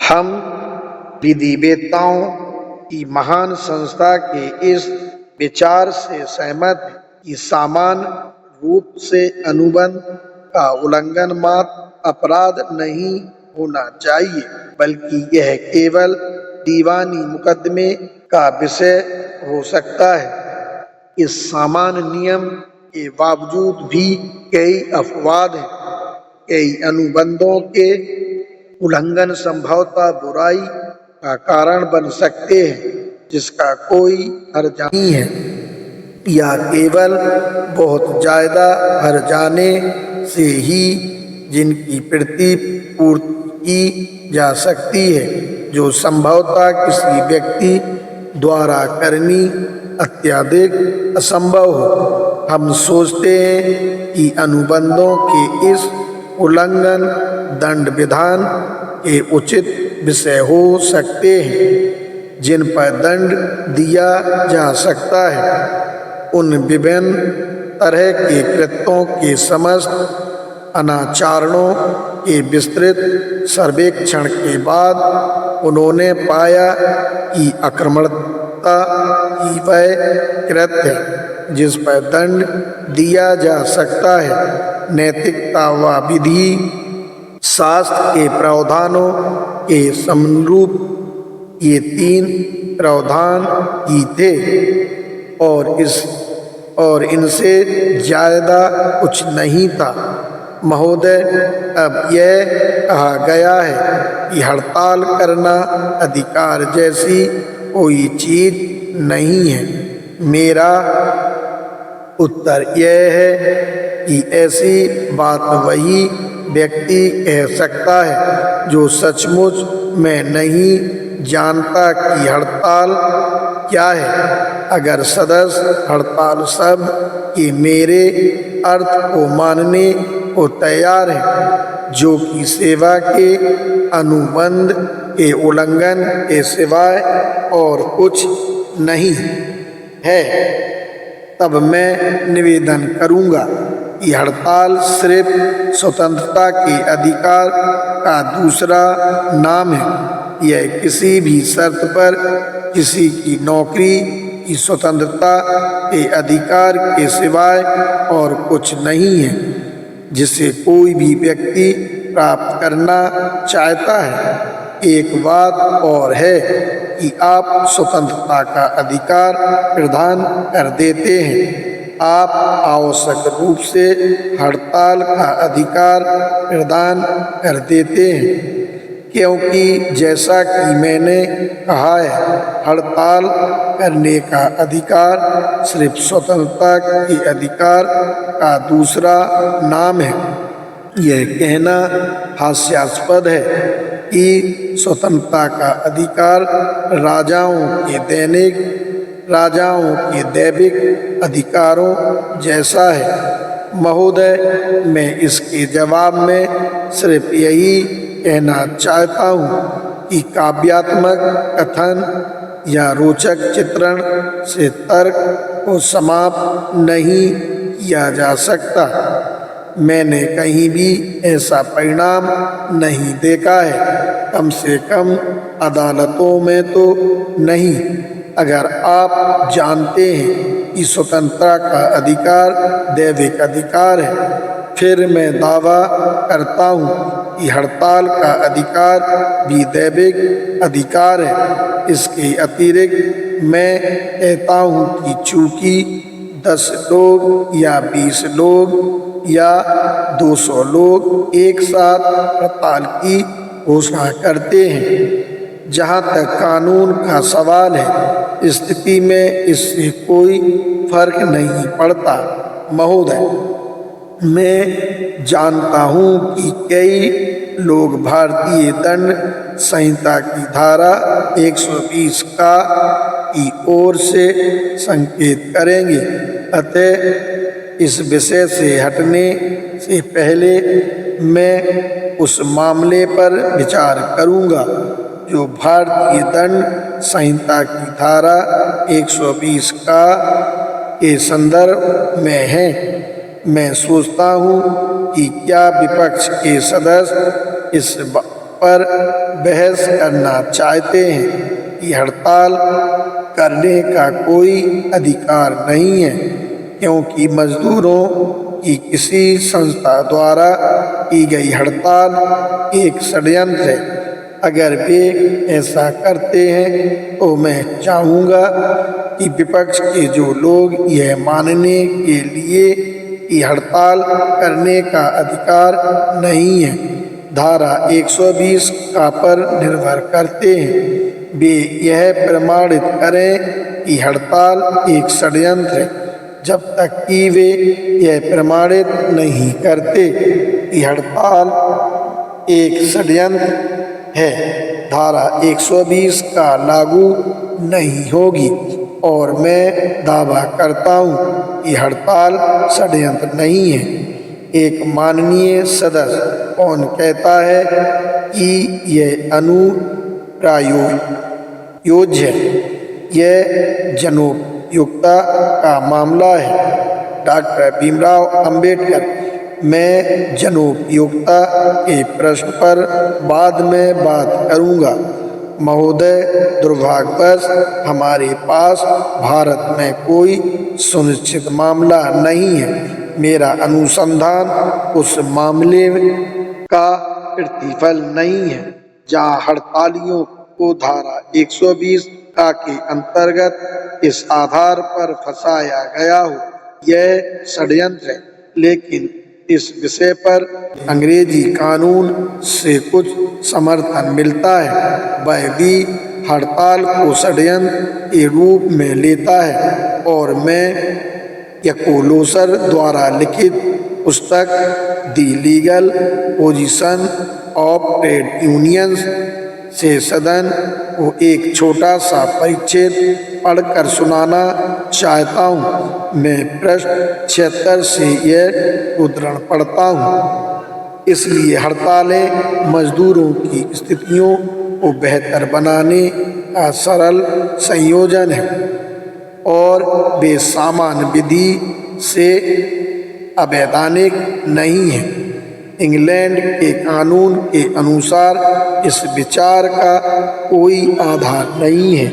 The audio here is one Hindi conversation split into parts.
हम विधिवेत्ताओं की महान संस्था के इस विचार से सहमत हैं कि सामान्य रूप से अनुबंध का उल्लंघन मात्र अपराध नहीं होना चाहिए, बल्कि यह केवल दीवानी मुकदमे का विषय हो सकता है। इस सामान्य नियम के बावजूद भी कई अपवाद हैं। कई अनुबंधों के उल्लंघन संभवतः बुराई का कारण बन सकते हैं जिसका कोई हर्ज नहीं है, या केवल बहुत ज्यादा हर जाने से ही जिनकी प्रतिपूर्ति की जा सकती है, जो संभवतः किसी व्यक्ति द्वारा करनी अत्यधिक असंभव हो। हम सोचते हैं कि अनुबंधों के इस उल्लंघन दंड विधान के उचित विषय हो सकते हैं जिन पर दंड दिया जा सकता है। उन विभिन्न तरह के कृत्यों के समस्त अनाचरणों के विस्तृत सर्वेक्षण के बाद उन्होंने पाया कि आक्रमणता ही वह कृत्य है जिस पर दंड दिया जा सकता है। नैतिकता व विधि शास्त्र के प्रावधानों के समरूप ये तीन प्रावधान ही थे और इनसे ज्यादा कुछ नहीं था। महोदय, अब यह कहा गया है कि हड़ताल करना अधिकार जैसी कोई चीज नहीं है। मेरा उत्तर यह है कि ऐसी बात वही व्यक्ति कह सकता है जो सचमुच में नहीं जानता कि हड़ताल क्या है। अगर सदस्य हड़ताल शब्द के मेरे अर्थ को मानने को तैयार है, जो कि सेवा के अनुबंध के उल्लंघन के सिवाय और कुछ नहीं है, तब मैं निवेदन करूंगा कि हड़ताल सिर्फ स्वतंत्रता के अधिकार का दूसरा नाम है। यह किसी भी शर्त पर किसी की नौकरी की स्वतंत्रता के अधिकार के सिवाय और कुछ नहीं है जिसे कोई भी व्यक्ति प्राप्त करना चाहता है। एक बात और है कि आप स्वतंत्रता का अधिकार प्रदान कर देते हैं। आप आवश्यक रूप से हड़ताल का अधिकार प्रदान कर देते हैं, क्योंकि जैसा कि मैंने कहा है, हड़ताल करने का अधिकार सिर्फ स्वतंत्रता के अधिकार का दूसरा नाम है। यह कहना हास्यास्पद है कि स्वतंत्रता का अधिकार राजाओं के दैविक अधिकारों जैसा है। महोदय, मैं इसके जवाब में सिर्फ यही कहना चाहता हूँ कि काव्यात्मक कथन या रोचक चित्रण से तर्क को समाप्त नहीं किया जा सकता। मैंने कहीं भी ऐसा परिणाम नहीं देखा है, कम से कम अदालतों में तो नहीं। अगर आप जानते हैं कि स्वतंत्रता का अधिकार दैविक अधिकार है, फिर मैं दावा करता हूँ कि हड़ताल का अधिकार भी दैविक अधिकार है। इसके अतिरिक्त मैं कहता हूँ कि चूंकि 10 लोग या 20 लोग या 200 लोग एक साथ हड़ताल की घोषणा करते हैं, जहाँ तक कानून का सवाल है, स्थिति में इससे कोई फर्क नहीं पड़ता। महोदय, मैं जानता हूँ कि कई लोग भारतीय दंड संहिता की धारा 120 की ओर से संकेत करेंगे। अतः इस विषय से हटने से पहले मैं उस मामले पर विचार करूंगा जो भारतीय दंड संहिता की धारा 120 के संदर्भ में है। मैं सोचता हूँ कि क्या विपक्ष के सदस्य पर बहस करना चाहते हैं कि हड़ताल करने का कोई अधिकार नहीं है, क्योंकि मजदूरों की किसी संस्था द्वारा की गई हड़ताल एक षड्यंत्र है। अगर वे ऐसा करते हैं तो मैं चाहूँगा कि विपक्ष के जो लोग यह मानने के लिए कि हड़ताल करने का अधिकार नहीं है, धारा 120 का पर निर्भर करते हैं, वे यह प्रमाणित करें कि हड़ताल एक षड्यंत्र है। जब तक कि वे यह प्रमाणित नहीं करते कि हड़ताल एक षड्यंत्र है, धारा 120 का लागू नहीं होगी। और मैं दावा करता हूँ कि हड़ताल षड्यंत्र नहीं है। एक माननीय सदस्य कौन कहता है कि यह अनुप्रयोज्य है? यह जनोपयुक्तता का मामला है। डॉक्टर भीमराव अंबेडकर। मैं जनोपयुक्तता के प्रश्न पर बाद में बात करूंगा। महोदय, दुर्भाग्यवश हमारे पास भारत में कोई सुनिश्चित मामला नहीं है। मेरा अनुसंधान उस मामले का प्रतिफल नहीं है जहां हड़तालियों को धारा 120 का के अंतर्गत इस आधार पर फंसाया गया हो। यह षड्यंत्र है, लेकिन इस विषय पर अंग्रेजी कानून से कुछ समर्थन मिलता है। वह भी हड़ताल को षड्यंत्र के रूप में लेता है और मैं यकोलोसर द्वारा लिखित पुस्तक the legal position of trade unions से सदन को एक छोटा सा परिच्छेद पढ़कर सुनाना चाहता हूँ। मैं पृष्ठ 76 से यह उद्धरण पढ़ता हूँ। इसलिए हड़तालें मजदूरों की स्थितियों को बेहतर बनाने का सरल संयोजन है और वे सामान्य विधि से अवैधानिक नहीं है। इंग्लैंड के कानून के अनुसार इस विचार का कोई आधार नहीं है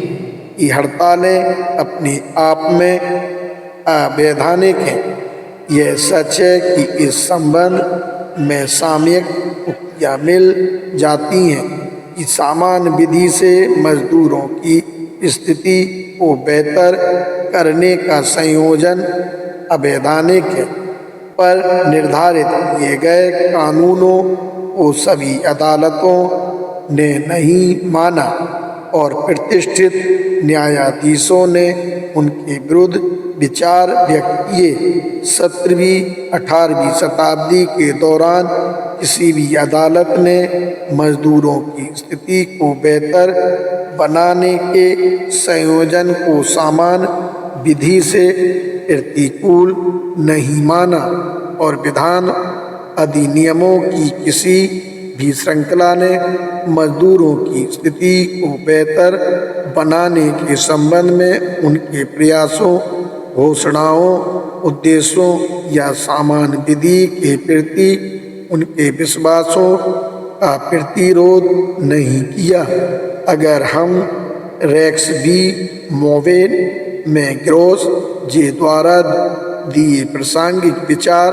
कि हड़तालें अपने आप में अवैधानिक हैं। यह सच है कि इस संबंध में सामयिक उक्तियाँ मिल जाती हैं कि सामान्य विधि से मजदूरों की स्थिति को बेहतर करने का संयोजन अवैधानिक है, पर निर्धारित किए गए कानूनों को सभी अदालतों ने नहीं माना और प्रतिष्ठित न्यायाधीशों ने उनके विरुद्ध विचार व्यक्त किए। 17वीं-18वीं शताब्दी के दौरान किसी भी अदालत ने मजदूरों की स्थिति को बेहतर बनाने के संयोजन को सामान्य विधि से प्रतिकूल नहीं माना और विधान अधिनियमों की किसी भी श्रृंखला ने मजदूरों की स्थिति को बेहतर बनाने के संबंध में उनके प्रयासों, घोषणाओं, उद्देश्यों या सामान्य विधि के प्रति उनके विश्वासों का प्रतिरोध नहीं किया। अगर हम रेक्स बी मोवेन में ग्रोस जे द्वारा दिए प्रासंगिक विचार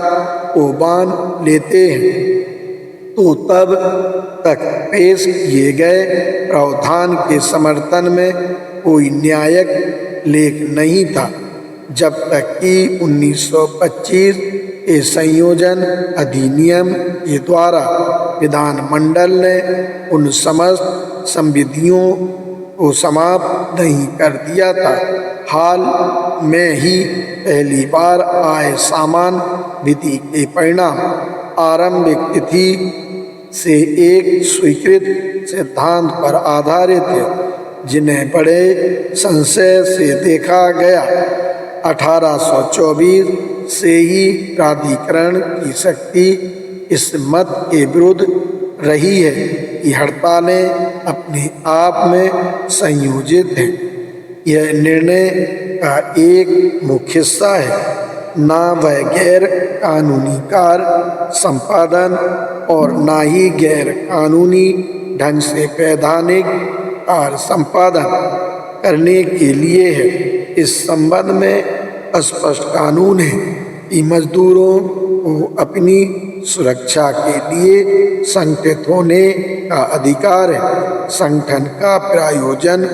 को मान लेते हैं तो तब तक पेश किए गए प्रावधान के समर्थन में कोई न्यायिक लेख नहीं था, जब तक कि 1925 के संयोजन अधिनियम के द्वारा विधानमंडल ने उन समस्त संविधियों को समाप्त नहीं कर दिया था। हाल में ही पहली बार आए सामान्य विधि के परिणाम आरंभिक तिथि से एक स्वीकृत सिद्धांत पर आधारित है, जिन्हें बड़े संशय से देखा गया। 1824 से ही प्राधिकरण की शक्ति इस मत के विरुद्ध रही है कि हड़तालें अपने आप में संयोजित हैं। यह निर्णय का एक मुख्य हिस्सा है, ना वह गैर कानूनी कार्य संपादन और ना ही गैर कानूनी ढंग से वैधानिक कार्य संपादन करने के लिए है। इस संबंध में स्पष्ट कानून है कि मजदूरों को अपनी सुरक्षा के लिए संगठित होने का अधिकार है। संगठन का प्रयोजन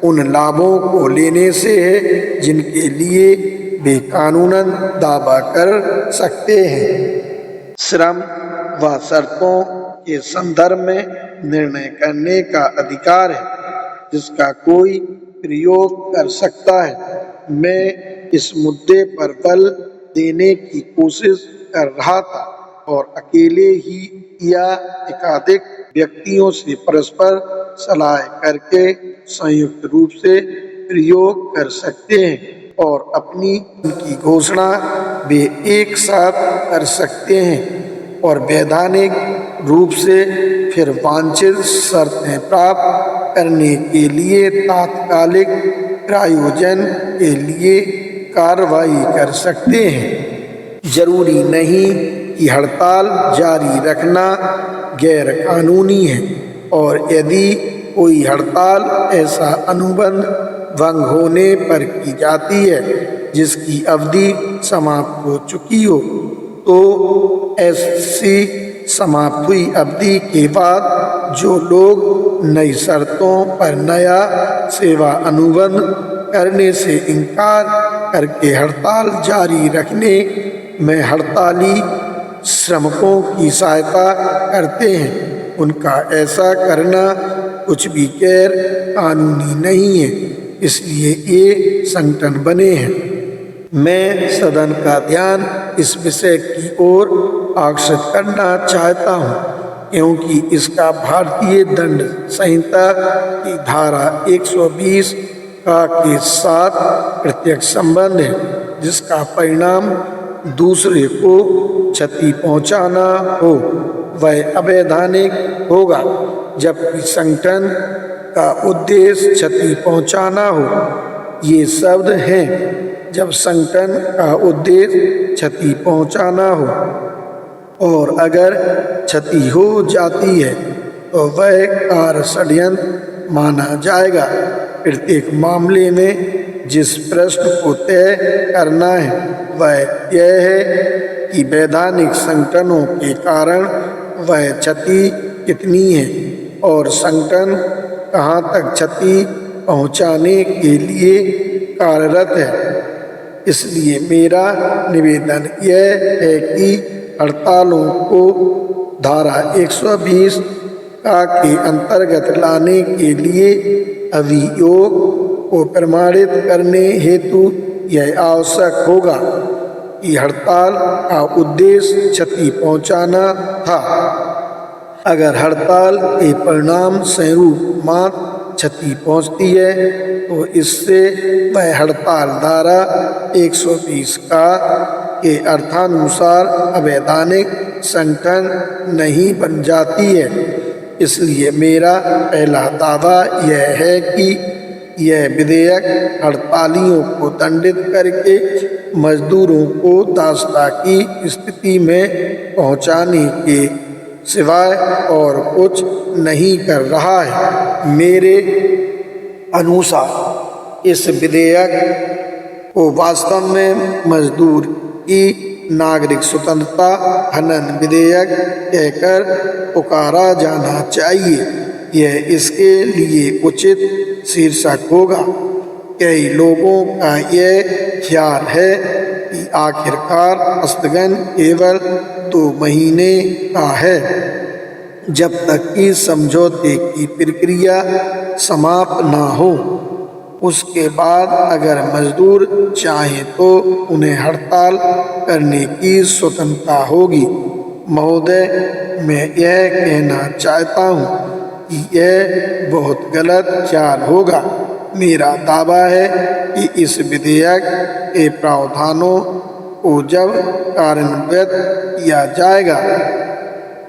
उन लाभों को लेने से है जिनके लिए वे कानूनन दावा कर सकते हैं। श्रम व शर्तों के संदर्भ में निर्णय करने का अधिकार है जिसका कोई प्रयोग कर सकता है। मैं इस मुद्दे पर बल देने की कोशिश कर रहा था और अकेले ही या एकाधिक व्यक्तियों से परस्पर सलाह करके संयुक्त रूप से प्रयोग कर सकते हैं और अपनी की घोषणा वे एक साथ कर सकते हैं और वैधानिक रूप से फिर वांछित शर्तें प्राप्त करने के लिए तात्कालिक प्रयोजन के लिए कार्रवाई कर सकते हैं। जरूरी नहीं कि हड़ताल जारी रखना गैर कानूनी है और यदि कोई हड़ताल ऐसा अनुबंध भंग होने पर की जाती है जिसकी अवधि समाप्त हो चुकी हो तो ऐसी समाप्त हुई अवधि के बाद जो लोग नई शर्तों पर नया सेवा अनुबंध करने से इनकार करके हड़ताल जारी रखने में हड़ताली श्रमिकों की सहायता करते हैं उनका ऐसा करना कुछ भी गैर कानूनी नहीं है, इसलिए ये संगठन बने हैं। मैं सदन का ध्यान इस विषय की ओर आकर्षित करना चाहता हूँ क्योंकि इसका भारतीय दंड संहिता की धारा 120 का के साथ प्रत्यक्ष संबंध है जिसका परिणाम दूसरे को क्षति पहुँचाना हो वह अवैधानिक होगा जबकि संगठन का उद्देश्य क्षति पहुँचाना हो। ये शब्द हैं जब संगठन का उद्देश्य क्षति पहुँचाना हो और अगर क्षति हो जाती है तो वह कार्य षड्यंत्र माना जाएगा। प्रत्येक मामले में जिस प्रश्न को तय करना है वह यह है कि वैधानिक संगठनों के कारण वह क्षति कितनी है और संगठन कहाँ तक क्षति पहुँचाने के लिए कार्यरत है। इसलिए मेरा निवेदन यह है कि हड़तालों को धारा 120 का के अंतर्गत लाने के लिए अभियोग को प्रमाणित करने हेतु यह आवश्यक होगा कि हड़ताल का उद्देश्य क्षति पहुँचाना था। अगर हड़ताल के परिणाम स्वरूप मात्र क्षति पहुँचती है तो इससे वह हड़ताल धारा 120 का के अर्थानुसार अवैधानिक संगठन नहीं बन जाती है। इसलिए मेरा पहला दावा यह है कि यह विधेयक हड़तालियों को दंडित करके मजदूरों को दासता की स्थिति में पहुंचाने के सिवाय और कुछ नहीं कर रहा है। मेरे अनुसार इस विधेयक को वास्तव में मजदूर की नागरिक स्वतंत्रता हनन विधेयक कहकर पुकारा जाना चाहिए। यह इसके लिए उचित शीर्षक होगा। कई लोगों का यह ख्याल है कि आखिरकार स्थगन केवल 2 महीने का है जब तक कि समझौते की प्रक्रिया समाप्त न हो। उसके बाद अगर मजदूर चाहें तो उन्हें हड़ताल करने की स्वतंत्रता होगी। महोदय, मैं यह कहना चाहता हूँ कि यह बहुत गलत ख्याल होगा। मेरा दावा है कि इस विधेयक के प्रावधानों को जब कार्यान्वित किया जाएगा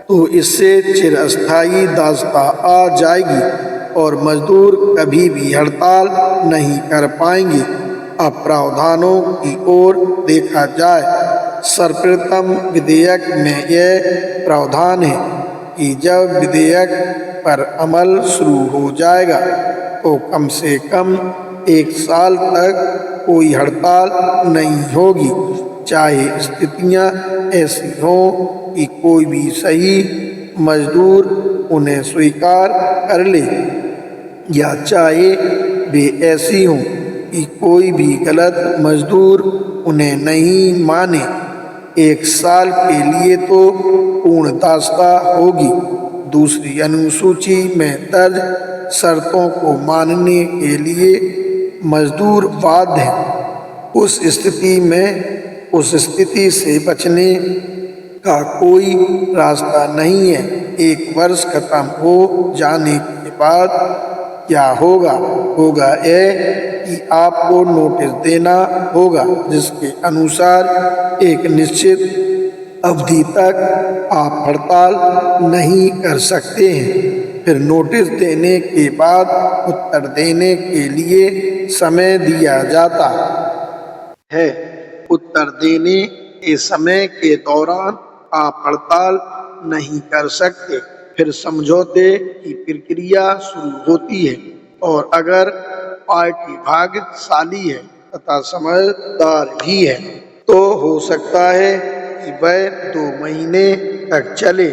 तो इससे चिरस्थायी दासता आ जाएगी और मजदूर कभी भी हड़ताल नहीं कर पाएंगे। अब प्रावधानों की ओर देखा जाए। सर्वप्रथम विधेयक में यह प्रावधान है कि जब विधेयक पर अमल शुरू हो जाएगा तो कम से कम 1 साल तक कोई हड़ताल नहीं होगी, चाहे स्थितियां ऐसी हों कि कोई भी सही मजदूर उन्हें स्वीकार कर ले, या चाहे वे ऐसी हों कि कोई भी गलत मजदूर उन्हें नहीं माने। 1 साल के लिए तो पूर्णदासता होगी। दूसरी अनुसूची में दर्ज शर्तों को मानने के लिए मजदूर बाध्य है। उस स्थिति से बचने का कोई रास्ता नहीं है। 1 वर्ष खत्म हो जाने के बाद क्या होगा यह कि आपको नोटिस देना होगा, जिसके अनुसार एक निश्चित अवधि तक आप हड़ताल नहीं कर सकते हैं। फिर नोटिस देने के बाद उत्तर देने के लिए समय दिया जाता है। उत्तर देने के समय के दौरान आप हड़ताल नहीं कर सकते। फिर समझौते की प्रक्रिया शुरू होती है, और अगर पार्टी भाग्यशाली है तथा समझदार भी है तो हो सकता है कि वह 2 महीने तक चले।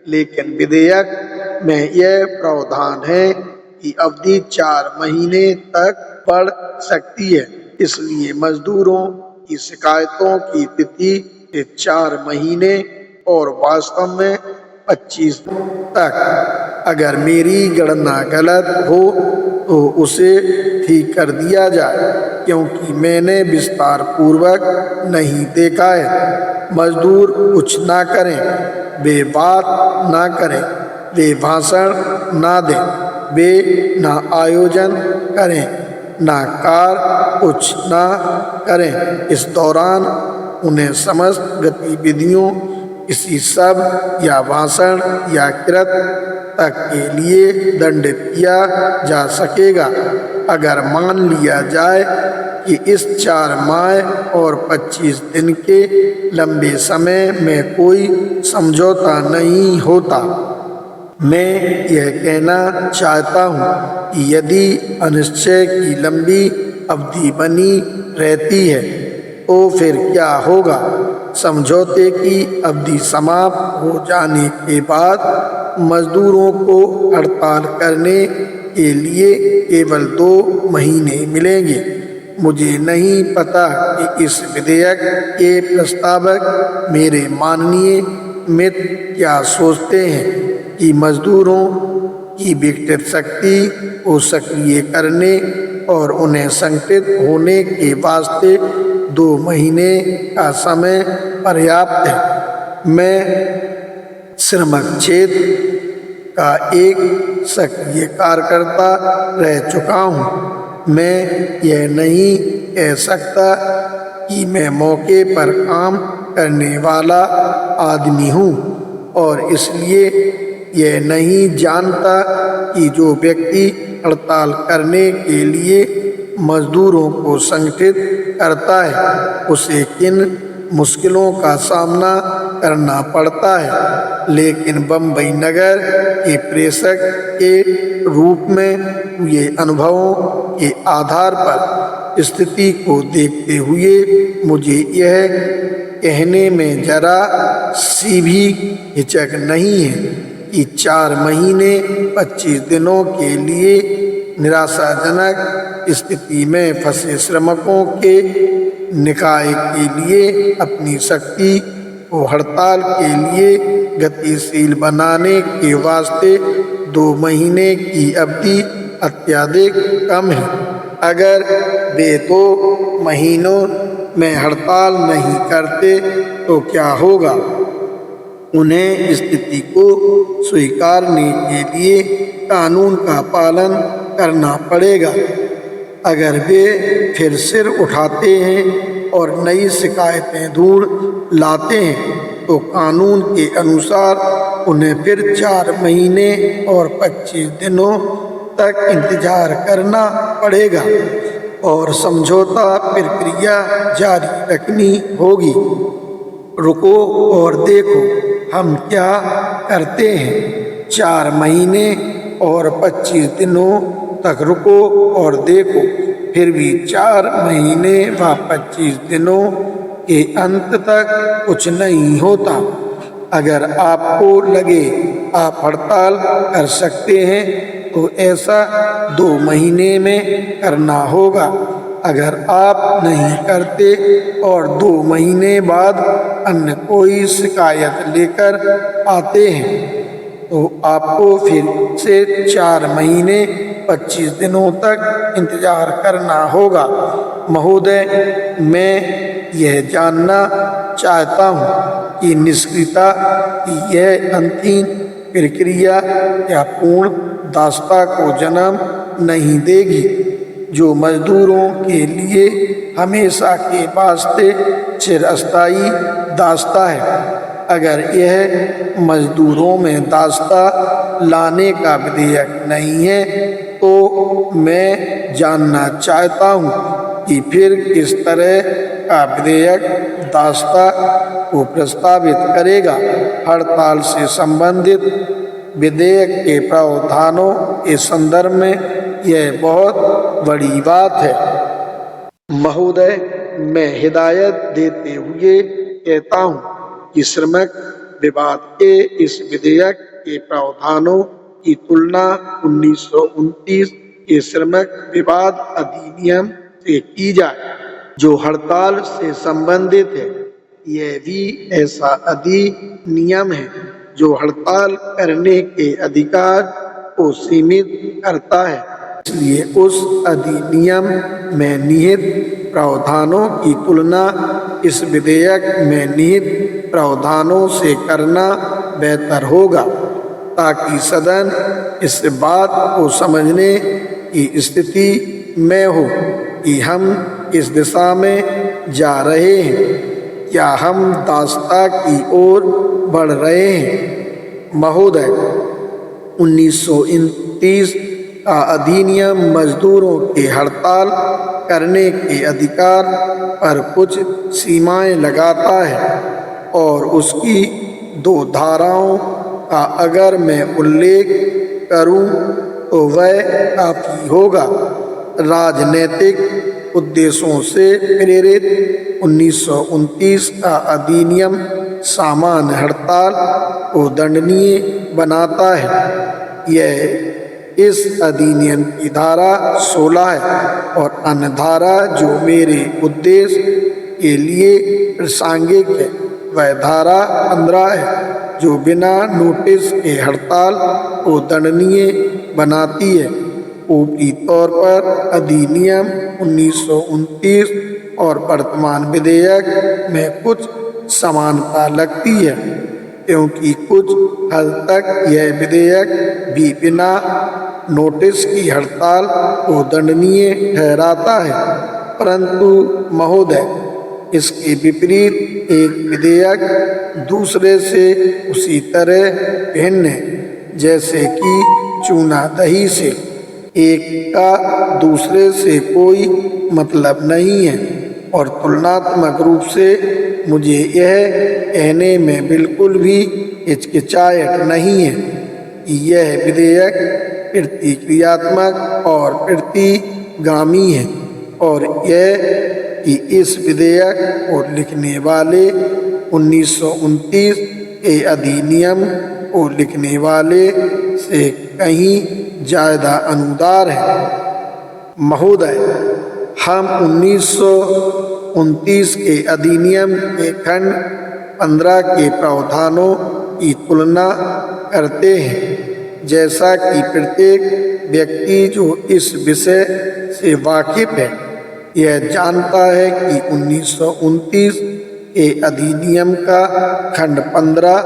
लेकिन विधेयक में यह प्रावधान है कि अवधि 4 महीने तक बढ़ सकती है। इसलिए मजदूरों की शिकायतों की तिथि 4 महीने और वास्तव में 25 तक। अगर मेरी गणना गलत हो तो उसे ठीक कर दिया जाए, क्योंकि मैंने विस्तार पूर्वक नहीं देखा है। मजदूर कुछ ना करें, वे बात ना करें, वे भाषण ना दें, वे ना आयोजन करें, ना कुछ ना करें। इस दौरान उन्हें समस्त गतिविधियों, किसी शब्द या भाषण या कृत्य तक के लिए दंडित किया जा सकेगा। अगर मान लिया जाए कि इस 4 माह और 25 दिन के लंबे समय में कोई समझौता नहीं होता। मैं यह कहना चाहता हूँ कि यदि अनिश्चय की लंबी अवधि बनी रहती है तो फिर क्या होगा? समझौते की अवधि समाप्त हो जाने के बाद मजदूरों को हड़ताल करने के लिए केवल 2 महीने मिलेंगे। मुझे नहीं पता कि इस विधेयक के प्रस्तावक मेरे माननीय मित्र क्या सोचते हैं कि मजदूरों की विकसित शक्ति को सक्रिय करने और उन्हें संगठित होने के वास्ते 2 महीने का समय पर्याप्त है। मैं श्रमिक क्षेत्र का एक सक्रिय कार्यकर्ता रह चुका हूँ। मैं यह नहीं कह सकता कि मैं मौके पर काम करने वाला आदमी हूँ, और इसलिए यह नहीं जानता कि जो व्यक्ति हड़ताल करने के लिए मजदूरों को संगठित करता है उसे किन मुश्किलों का सामना करना पड़ता है। लेकिन बम्बई नगर के प्रेषक के रूप में हुए अनुभवों के आधार पर स्थिति को देखते हुए मुझे यह कहने में जरा सी भी हिचक नहीं है कि 4 महीने 25 दिनों के लिए निराशाजनक स्थिति में फंसे श्रमिकों के निकाय के लिए अपनी शक्ति को हड़ताल के लिए गतिशील बनाने के वास्ते 2 महीने की अवधि अत्यधिक कम है। अगर वे 2 महीनों में हड़ताल नहीं करते तो क्या होगा? उन्हें स्थिति को स्वीकारने के लिए कानून का पालन करना पड़ेगा। अगर वे फिर सिर उठाते हैं और नई शिकायतें ढूंढ लाते हैं तो कानून के अनुसार उन्हें फिर 4 महीने और 25 दिनों तक इंतजार करना पड़ेगा और समझौता प्रक्रिया जारी रखनी होगी। रुको और देखो हम क्या करते हैं। 4 महीने और 25 दिनों तक रुको और देखो, फिर भी 4 महीने व 25 दिनों के अंत तक कुछ नहीं होता। अगर आपको लगे आप हड़ताल कर सकते हैं तो ऐसा 2 महीने में करना होगा। अगर आप नहीं करते और 2 महीने बाद अन्य कोई शिकायत लेकर आते हैं तो आपको फिर से 4 महीने 25 दिनों तक इंतजार करना होगा। महोदय, मैं यह जानना चाहता हूँ कि निष्क्रियता की यह अंतिम प्रक्रिया या पूर्ण दासता को जन्म नहीं देगी, जो मजदूरों के लिए हमेशा के वास्ते चिरस्थायी दासता है। अगर यह मजदूरों में दासता लाने का विधेयक नहीं है तो मैं जानना चाहता हूँ कि फिर किस तरह का विधेयक दासता को प्रस्तावित करेगा। हड़ताल से संबंधित विधेयक के प्रावधानों के संदर्भ में यह बहुत बड़ी बात है। महोदय, मैं हिदायत देते हुए कहता हूँ कि श्रमिक विवाद के इस विधेयक के प्रावधानों की तुलना 1929 के श्रमिक विवाद अधिनियम से की जाए, जो हड़ताल से संबंधित है। यह भी ऐसा अधिनियम है जो हड़ताल करने के अधिकार को सीमित करता है। इसलिए उस अधिनियम में निहित प्रावधानों की तुलना इस विधेयक में निहित प्रावधानों से करना बेहतर होगा, ताकि सदन इस बात को समझने की स्थिति में हो कि हम इस दिशा में जा रहे हैं या हम दासता की ओर बढ़ रहे हैं। महोदय, 1929 का अधिनियम मजदूरों के हड़ताल करने के अधिकार पर कुछ सीमाएं लगाता है और उसकी 2 धाराओं का अगर मैं उल्लेख करूं तो वह काफी होगा। राजनीतिक उद्देश्यों से प्रेरित 1929 का अधिनियम सामान्य हड़ताल को दंडनीय बनाता है। यह इस अधिनियम की धारा 16 है और अन्य धारा जो मेरे उद्देश्य के लिए प्रासंगिक है वह धारा 15 है, जो बिना नोटिस के हड़ताल को दंडनीय बनाती है। ऊपरी तौर पर अधिनियम 1929 और वर्तमान विधेयक में कुछ समानता लगती है, क्योंकि कुछ हद तक यह विधेयक भी बिना नोटिस की हड़ताल को दंडनीय ठहराता है। परंतु महोदय, इसके विपरीत एक विधेयक दूसरे से उसी तरह भिन्न है जैसे कि चूना दही से। एक का दूसरे से कोई मतलब नहीं है और तुलनात्मक रूप से मुझे यह कहने में बिल्कुल भी हिचकिचाहट नहीं है कि यह विधेयक प्रतिक्रियात्मक और प्रतिगामी है, और यह कि इस विधेयक को लिखने वाले 1929 के अधिनियम को लिखने वाले से कहीं ज़्यादा अनुदार है। महोदय, हम 1929 के अधिनियम के खंड 15 के प्रावधानों की तुलना करते हैं, जैसा कि प्रत्येक व्यक्ति जो इस विषय से वाकिफ है यह जानता है कि 1929 के अधिनियम का खंड 15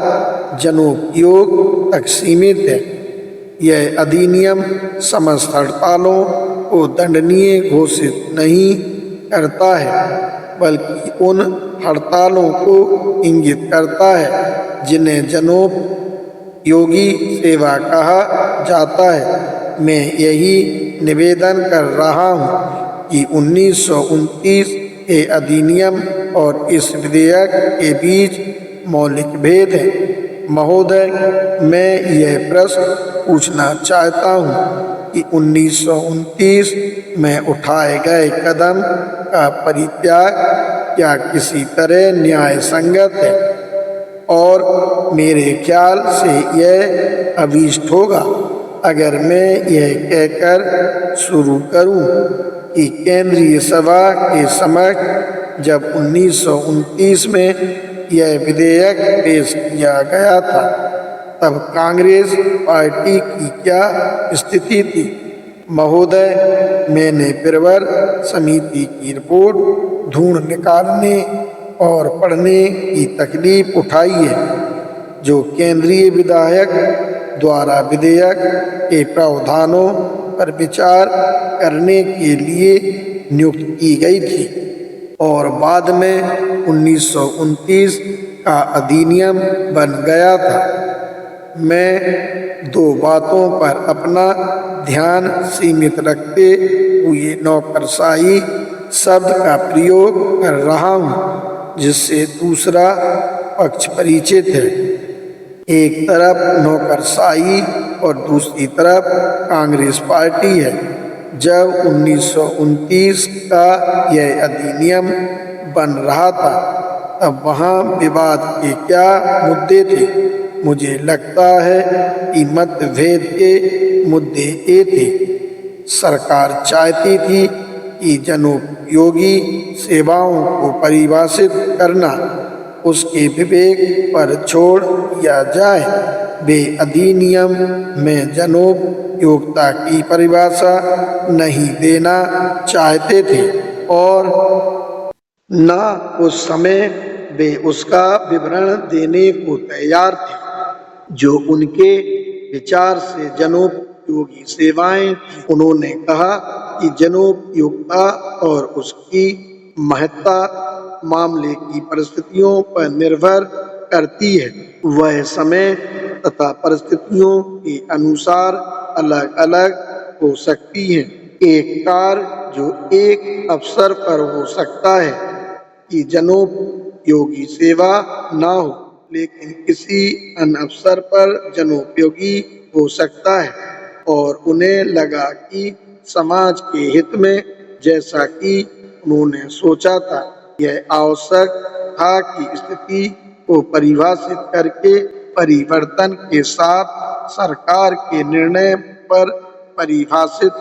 जनोपयोग तक सीमित है। यह अधिनियम समस्त हड़तालों को दंडनीय घोषित नहीं करता है, बल्कि उन हड़तालों को इंगित करता है जिन्हें जनोपयोगी सेवा कहा जाता है। मैं यही निवेदन कर रहा हूँ कि 1929 के अधिनियम और इस विधेयक के बीच मौलिक भेद है। महोदय, मैं यह प्रश्न पूछना चाहता हूँ कि 1929 में उठाए गए कदम का परित्याग क्या किसी तरह न्याय संगत है? और मेरे ख्याल से यह अभीष्ट होगा अगर मैं यह कहकर शुरू करूं कि केंद्रीय सभा के समक्ष जब 1929 में यह विधेयक पेश किया गया था तब कांग्रेस पार्टी की क्या स्थिति थी? महोदय, मैंने प्रवर समिति की रिपोर्ट ढूंढ निकालने और पढ़ने की तकलीफ उठाई है जो केंद्रीय विधायक द्वारा विधेयक के प्रावधानों पर विचार करने के लिए नियुक्त की गई थी और बाद में 1929 का अधिनियम बन गया था। मैं दो बातों पर अपना ध्यान सीमित रखते हुए नौकरशाही शब्द का प्रयोग कर रहा हूँ जिससे दूसरा पक्ष परिचित है। एक तरफ नौकरशाही और दूसरी तरफ कांग्रेस पार्टी है। जब 1929 का यह अधिनियम बन रहा था तब वहाँ विवाद के क्या मुद्दे थे? मुझे लगता है कि मतभेद के मुद्दे ये थे। सरकार चाहती थी कि जनोपयोगी सेवाओं को परिभाषित करना उसके विवेक पर छोड़ दिया जाए। वे अधिनियम में जनोपयोगिता की परिभाषा नहीं देना चाहते थे और न उस समय वे उसका विवरण देने को तैयार थे जो उनके विचार से जनोपयोगी सेवाएं थी। उन्होंने कहा कि जनोपयोगिता और उसकी महत्ता मामले की परिस्थितियों पर निर्भर करती है। वह समय तथा परिस्थितियों के अनुसार अलग अलग हो सकती है। एक कार्य जो एक अवसर पर हो सकता है कि जनोपयोगी सेवा न हो लेकिन किसी अन्य अवसर पर जनोपयोगी हो सकता है और उन्हें लगा कि समाज के हित में जैसा कि उन्होंने सोचा था यह आवश्यक था कि स्थिति को परिभाषित करके परिवर्तन के साथ सरकार के निर्णय पर परिभाषित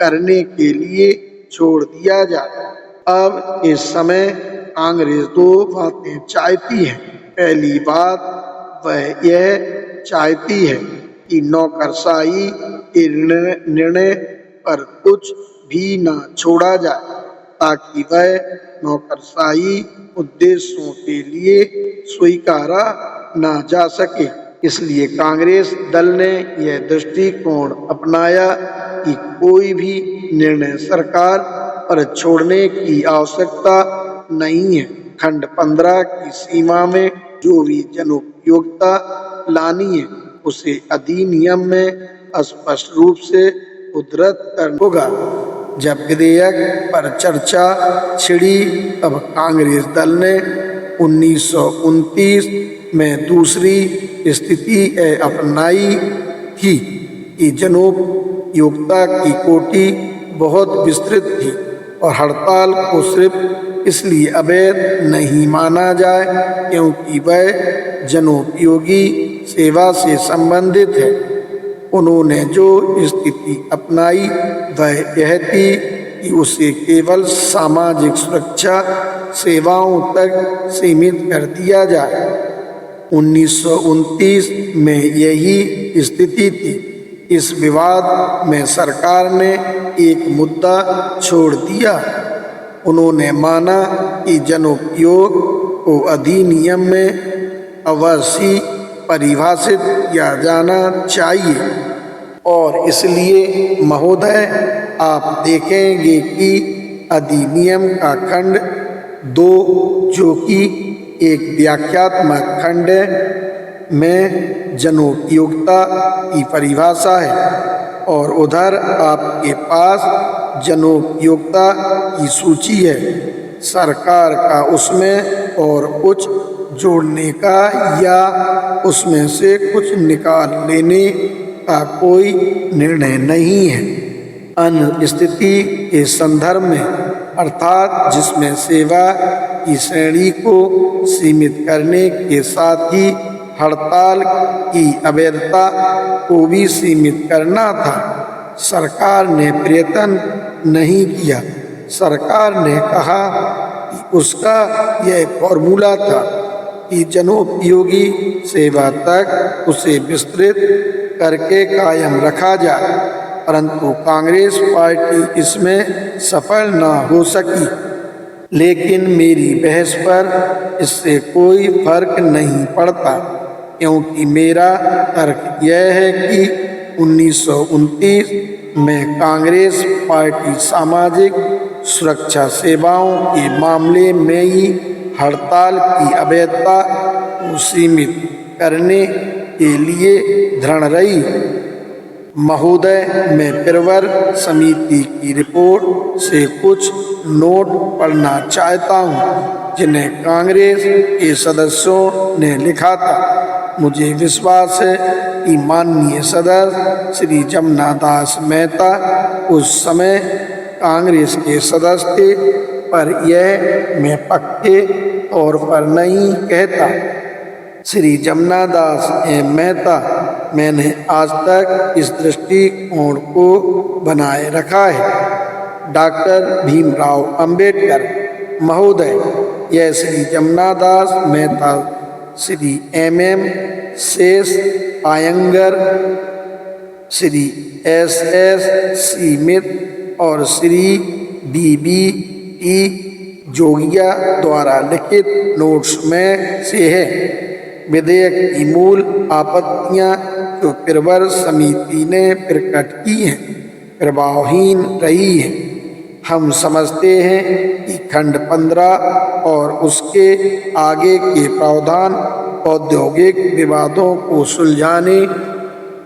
करने के लिए छोड़ दिया जाए। अब इस समय कांग्रेस दो बातें चाहती है। पहली बात वह यह चाहती है कि नौकरशाही के निर्णय पर कुछ भी न छोड़ा जाए ताकि वह नौकरशाही उद्देश्यों के लिए स्वीकारा न जा सके। इसलिए कांग्रेस दल ने यह दृष्टिकोण अपनाया कि कोई भी निर्णय सरकार पर छोड़ने की आवश्यकता नहीं है। खंड 15 की सीमा में जो भी जनोपयोगिता लानी है उसे अधिनियम में स्पष्ट रूप से उद्धृत करना होगा। जब विधेयक पर चर्चा छिड़ी तब कांग्रेस दल ने 1929 में दूसरी स्थिति अपनाई थी कि जनोपयोगिता की कोटि बहुत विस्तृत थी और हड़ताल को सिर्फ इसलिए अवैध नहीं माना जाए क्योंकि वह जनोपयोगी सेवा से संबंधित है। उन्होंने जो स्थिति अपनाई वह यह थी कि उसे केवल सामाजिक सुरक्षा सेवाओं तक सीमित कर दिया जाए। 1929 में यही स्थिति थी। इस विवाद में सरकार ने एक मुद्दा छोड़ दिया। उन्होंने माना कि जनोपयोग को अधिनियम में अवश्य परिभाषित किया जाना चाहिए और इसलिए महोदय आप देखेंगे कि अधिनियम का खंड 2 जो कि एक व्याख्यात्मक खंड में जनोपयोगिता की परिभाषा है और उधर आपके पास जनोपयोगिता की सूची है। सरकार का उसमें और कुछ जोड़ने का या उसमें से कुछ निकाल लेने का कोई निर्णय नहीं है। अन्य स्थिति के संदर्भ में अर्थात जिसमें सेवा की श्रेणी को सीमित करने के साथ ही हड़ताल की अवैधता को भी सीमित करना था, सरकार ने प्रयत्न नहीं किया। सरकार ने कहा कि उसका यह फॉर्मूला था कि जनोपयोगी सेवा तक उसे विस्तृत करके कायम रखा जाए, परंतु कांग्रेस पार्टी इसमें सफल न हो सकी। लेकिन मेरी बहस पर इससे कोई फर्क नहीं पड़ता, क्योंकि मेरा तर्क यह है कि 1929 में कांग्रेस पार्टी सामाजिक सुरक्षा सेवाओं के मामले में ही हड़ताल की अवैधता को सीमित करने के लिए दृढ़ रही। महोदय, मैं प्रवर समिति की रिपोर्ट से कुछ नोट पढ़ना चाहता हूँ जिन्हें कांग्रेस के सदस्यों ने लिखा था। मुझे विश्वास है कि माननीय सदस्य श्री जमना दास मेहता उस समय कांग्रेस के सदस्य थे, पर यह मैं पक्के तौर पर नहीं कहता। श्री जमना दास मेहता मैंने आज तक इस दृष्टिकोण को बनाए रखा है। डॉक्टर भीमराव अंबेडकर महोदय, यह श्री जमना दास मेहता, श्री MM शेष आयंगर, श्री SS सीमित और श्री BBT जोगिया द्वारा लिखित नोट्स में से है। विधेयक की मूल आपत्तियां जो प्रवर समिति ने प्रकट की हैं प्रभावहीन रही है। हम समझते हैं कि खंड 15 और उसके आगे के प्रावधान औद्योगिक विवादों को सुलझाने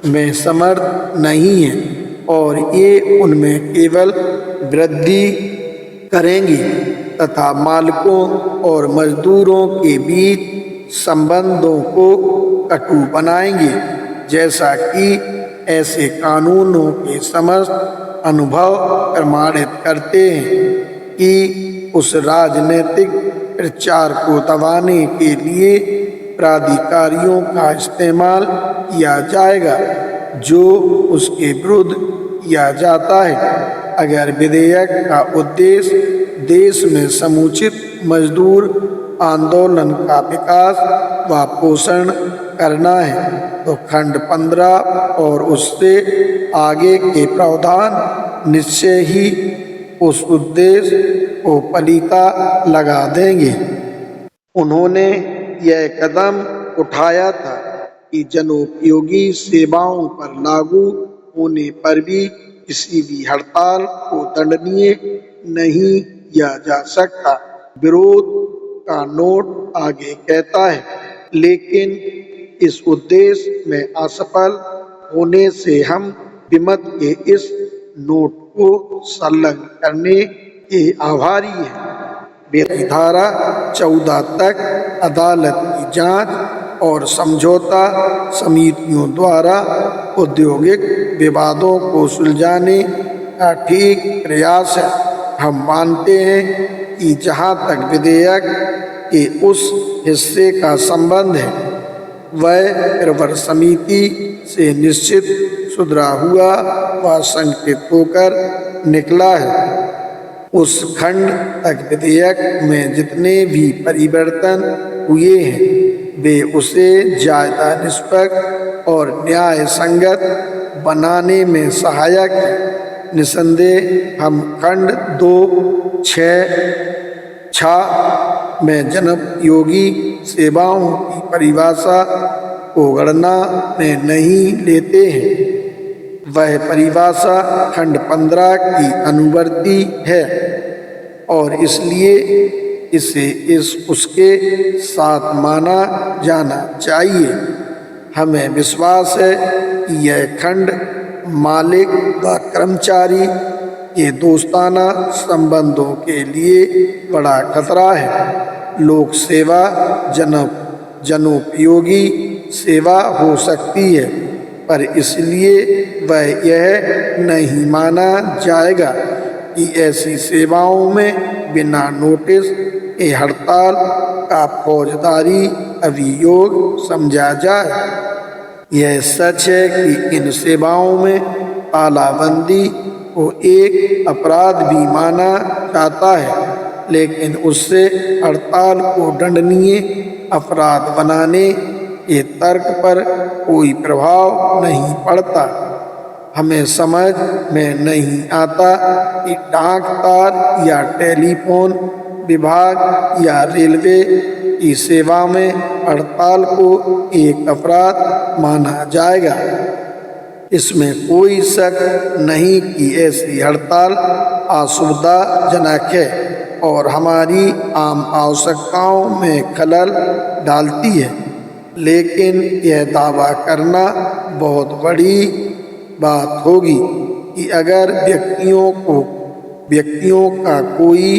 में समर्थ नहीं है और ये उनमें केवल वृद्धि करेंगी तथा मालिकों और मजदूरों के बीच संबंधों को कटु बनाएंगे, जैसा कि ऐसे कानूनों के समस्त अनुभव प्रमाणित करते हैं कि उस राजनीतिक प्रचार को दबाने के लिए प्राधिकारियों का इस्तेमाल किया जाएगा जो उसके विरुद्ध किया जाता है। अगर विधेयक का उद्देश्य देश में समुचित मजदूर आंदोलन का विकास व पोषण करना है तो खंड 15 और उससे आगे के प्रावधान निश्चय ही उस उद्देश्य को पलीता लगा देंगे। उन्होंने यह कदम उठाया था कि जनोपयोगी सेवाओं पर लागू होने पर भी किसी भी हड़ताल को दंडनीय नहीं किया जा सकता। विरोध का नोट आगे कहता है, लेकिन इस उद्देश्य में असफल होने से हम विमत के इस नोट को संलग्न करने के आभारी हैं। धारा 14 तक अदालत की जांच और समझौता समितियों द्वारा औद्योगिक विवादों को सुलझाने का ठीक प्रयास है। हम मानते हैं कि जहाँ तक विधेयक के उस हिस्से का संबंध है वह प्रवर समिति से निश्चित सुधरा हुआ व संकेत होकर निकला है। उस खंड तक विधेयक में जितने भी परिवर्तन हुए हैं वे उसे ज्यादा निष्पक्ष और न्याय संगत बनाने में सहायक है। निसंदेह हम खंड 2(6) में जनोपयोगी सेवाओं की परिभाषा को गणना में नहीं लेते हैं। वह परिभाषा खंड 15 की अनुवर्ती है और इसलिए इसे उसके साथ माना जाना चाहिए। हमें विश्वास है कि यह खंड मालिक व कर्मचारी के दोस्ताना संबंधों के लिए बड़ा खतरा है। लोक सेवा जनोपयोगी सेवा हो सकती है, पर इसलिए वह यह नहीं माना जाएगा कि ऐसी सेवाओं में बिना नोटिस के हड़ताल का फौजदारी अभियोग समझा जाए। यह सच है कि इन सेवाओं में तालाबंदी को एक अपराध भी माना जाता है, लेकिन उससे हड़ताल को दंडनीय अपराध बनाने के तर्क पर कोई प्रभाव नहीं पड़ता। हमें समझ में नहीं आता कि डाक तार या टेलीफोन विभाग या रेलवे की सेवा में हड़ताल को एक अपराध माना जाएगा। इसमें कोई शक नहीं कि ऐसी हड़ताल असुविधाजनक है और हमारी आम आवश्यकताओं में खलल डालती है, लेकिन यह दावा करना बहुत बड़ी बात होगी कि अगर व्यक्तियों का कोई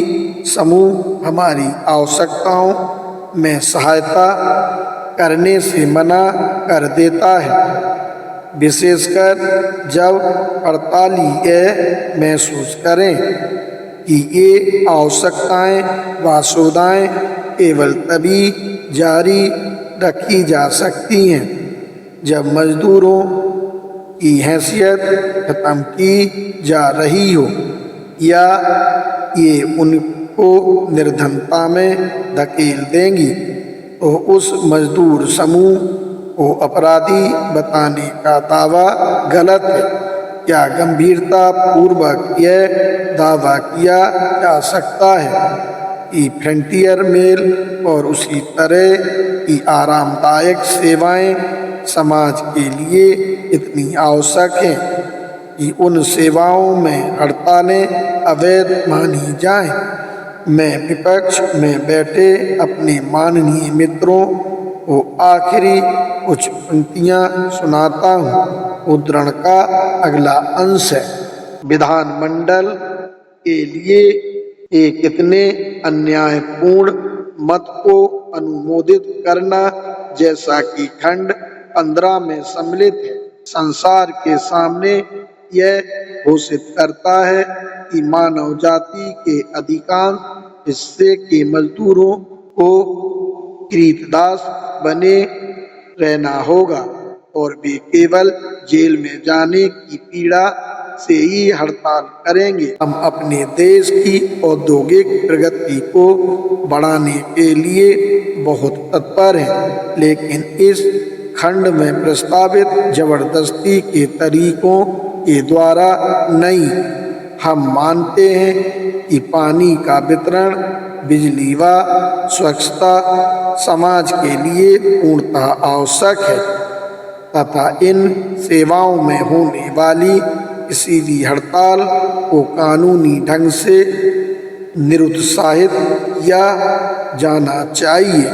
समूह हमारी आवश्यकताओं में सहायता करने से मना कर देता है, विशेषकर जब हड़ताली यह महसूस करें कि ये आवश्यकताएं व सुविधाएं केवल तभी जारी रखी जा सकती हैं जब मजदूरों की हैसियत खत्म की जा रही हो या ये उनको निर्धनता में धकेल देंगी, तो उस मजदूर समूह को अपराधी बताने का दावा गलत है। क्या गंभीरता पूर्वक यह दावा किया जा सकता है कि फ्रंटियर मेल और उसी तरह की आरामदायक सेवाएं समाज के लिए इतनी आवश्यक हैं कि उन सेवाओं में हड़तालें अवैध मानी जाएं? मैं विपक्ष में बैठे अपने माननीय मित्रों को आखिरी कुछ पंक्तियां सुनाता हूँ। उद्धरण का अगला अंश है। विधानमंडल के लिए एक इतने अन्यायपूर्ण मत को अनुमोदित करना जैसा कि खंड 15 में सम्मिलित है, संसार के सामने यह घोषित करता है कि मानव जाति के अधिकांश हिस्से के मजदूरों को कृतदास बने रहना होगा और वे केवल जेल में जाने की पीड़ा से ही हड़ताल करेंगे। हम अपने देश की औद्योगिक प्रगति को बढ़ाने के लिए बहुत तत्पर हैं, लेकिन इस खंड में प्रस्तावित जबरदस्ती के तरीकों के द्वारा नहीं। हम मानते हैं कि पानी का वितरण, बिजली व स्वच्छता समाज के लिए पूर्णतः आवश्यक है तथा इन सेवाओं में होने वाली किसी भी हड़ताल को कानूनी ढंग से निरुत्साहित किया जाना चाहिए,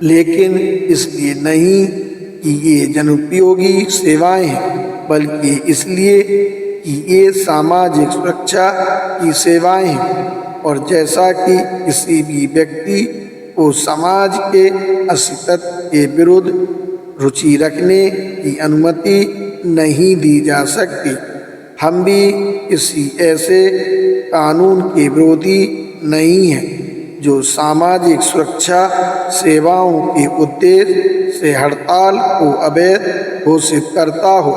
लेकिन इसलिए नहीं कि ये जनोपयोगी सेवाएं हैं, बल्कि इसलिए कि ये सामाजिक सुरक्षा की सेवाएं हैं और जैसा कि किसी भी व्यक्ति को समाज के अस्तित्व के विरुद्ध रुचि रखने की अनुमति नहीं दी जा सकती, हम भी किसी ऐसे कानून के विरोधी नहीं हैं जो सामाजिक सुरक्षा सेवाओं के उद्देश्य से हड़ताल को अवैध घोषित करता हो।